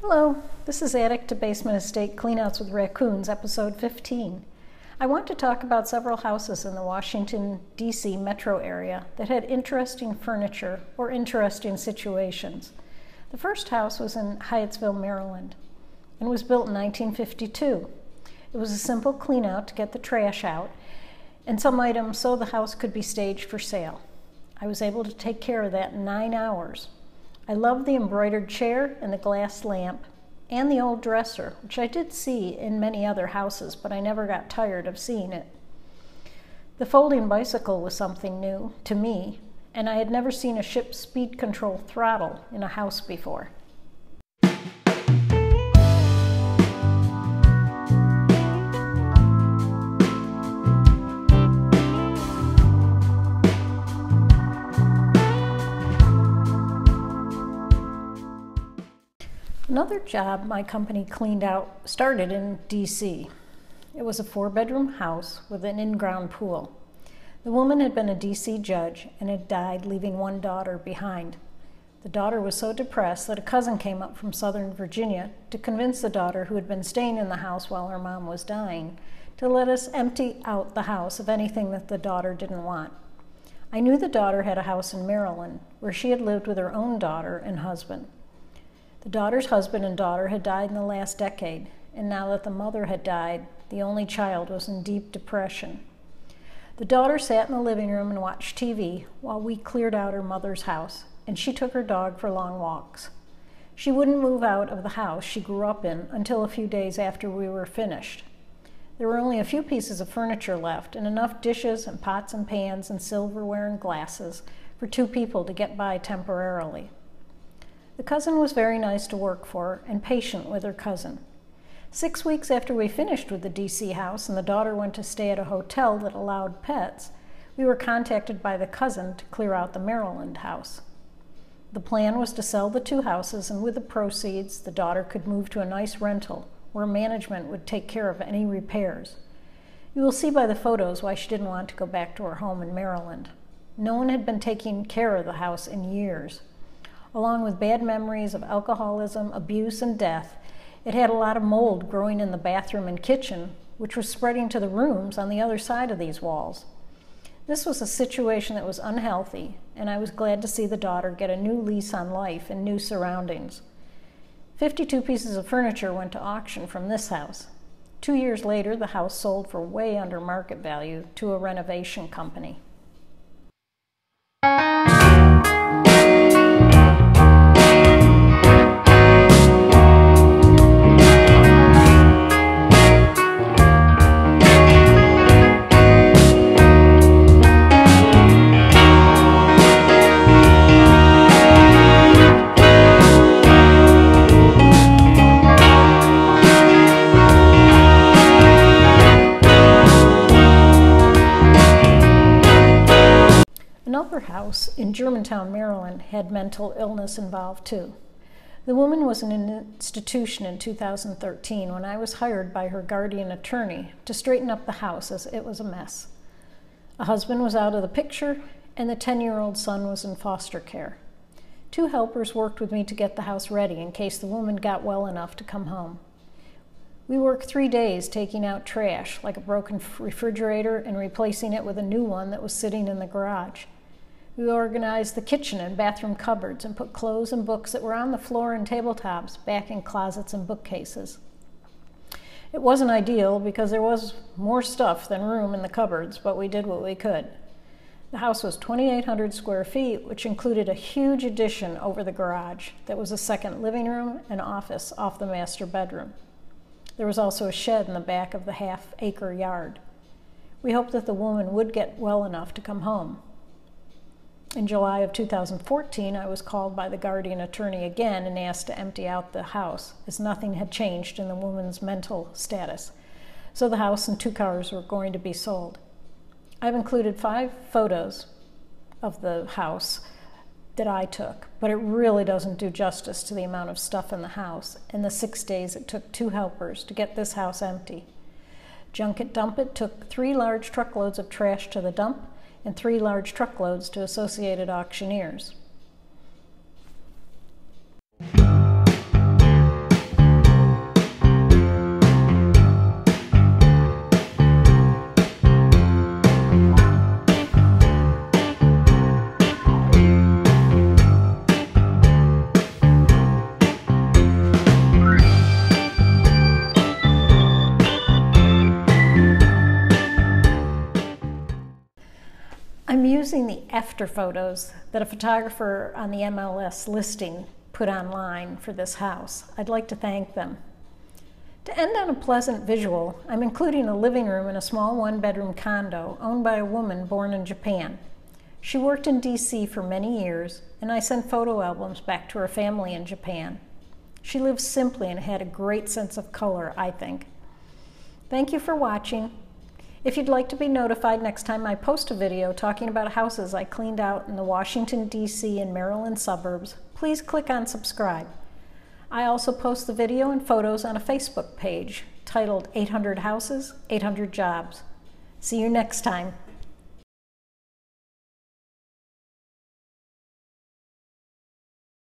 Hello, this is Attic to Basement Estate Cleanouts with Raccoons, episode 15. I want to talk about several houses in the Washington, D.C. metro area that had interesting furniture or interesting situations. The first house was in Hyattsville, Maryland, and was built in 1952. It was a simple cleanout to get the trash out and some items so the house could be staged for sale. I was able to take care of that in 9 hours. I loved the embroidered chair and the glass lamp and the old dresser, which I did see in many other houses, but I never got tired of seeing it. The folding bicycle was something new to me, and I had never seen a ship's speed control throttle in a house before. Another job my company cleaned out started in D.C. It was a 4-bedroom house with an in-ground pool. The woman had been a D.C. judge and had died, leaving one daughter behind. The daughter was so depressed that a cousin came up from Southern Virginia to convince the daughter, who had been staying in the house while her mom was dying, to let us empty out the house of anything that the daughter didn't want. I knew the daughter had a house in Maryland where she had lived with her own daughter and husband. The daughter's husband and daughter had died in the last decade, and now that the mother had died, the only child was in deep depression. The daughter sat in the living room and watched TV while we cleared out her mother's house, and she took her dog for long walks. She wouldn't move out of the house she grew up in until a few days after we were finished. There were only a few pieces of furniture left and enough dishes and pots and pans and silverware and glasses for 2 people to get by temporarily. The cousin was very nice to work for and patient with her cousin. 6 weeks after we finished with the D.C. house and the daughter went to stay at a hotel that allowed pets, we were contacted by the cousin to clear out the Maryland house. The plan was to sell the 2 houses, and with the proceeds, the daughter could move to a nice rental where management would take care of any repairs. You will see by the photos why she didn't want to go back to her home in Maryland. No one had been taking care of the house in years. Along with bad memories of alcoholism, abuse, and death, it had a lot of mold growing in the bathroom and kitchen, which was spreading to the rooms on the other side of these walls. This was a situation that was unhealthy, and I was glad to see the daughter get a new lease on life in new surroundings. 52 pieces of furniture went to auction from this house. 2 years later, the house sold for way under market value to a renovation company. Another house in Germantown, Maryland had mental illness involved too. The woman was in an institution in 2013 when I was hired by her guardian attorney to straighten up the house as it was a mess. A husband was out of the picture and the 10-year-old son was in foster care. 2 helpers worked with me to get the house ready in case the woman got well enough to come home. We worked 3 days taking out trash like a broken refrigerator and replacing it with a new one that was sitting in the garage. We organized the kitchen and bathroom cupboards and put clothes and books that were on the floor and tabletops back in closets and bookcases. It wasn't ideal because there was more stuff than room in the cupboards, but we did what we could. The house was 2,800 square feet, which included a huge addition over the garage that was a second living room and office off the master bedroom. There was also a shed in the back of the half-acre yard. We hoped that the woman would get well enough to come home. In July of 2014, I was called by the guardian attorney again and asked to empty out the house, as nothing had changed in the woman's mental status. So the house and 2 cars were going to be sold. I've included 5 photos of the house that I took, but it really doesn't do justice to the amount of stuff in the house and the 6 days it took 2 helpers to get this house empty. Junk It Dump It took 3 large truckloads of trash to the dump and 3 large truckloads to Associated Auctioneers. using the after photos that a photographer on the MLS listing put online for this house. I'd like to thank them. To end on a pleasant visual, I'm including a living room in a small one-bedroom condo owned by a woman born in Japan. She worked in DC for many years, and I sent photo albums back to her family in Japan. She lived simply and had a great sense of color, I think. Thank you for watching. If you'd like to be notified next time I post a video talking about houses I cleaned out in the Washington, D.C. and Maryland suburbs, please click on subscribe. I also post the video and photos on a Facebook page titled 800 Houses, 800 Jobs. See you next time.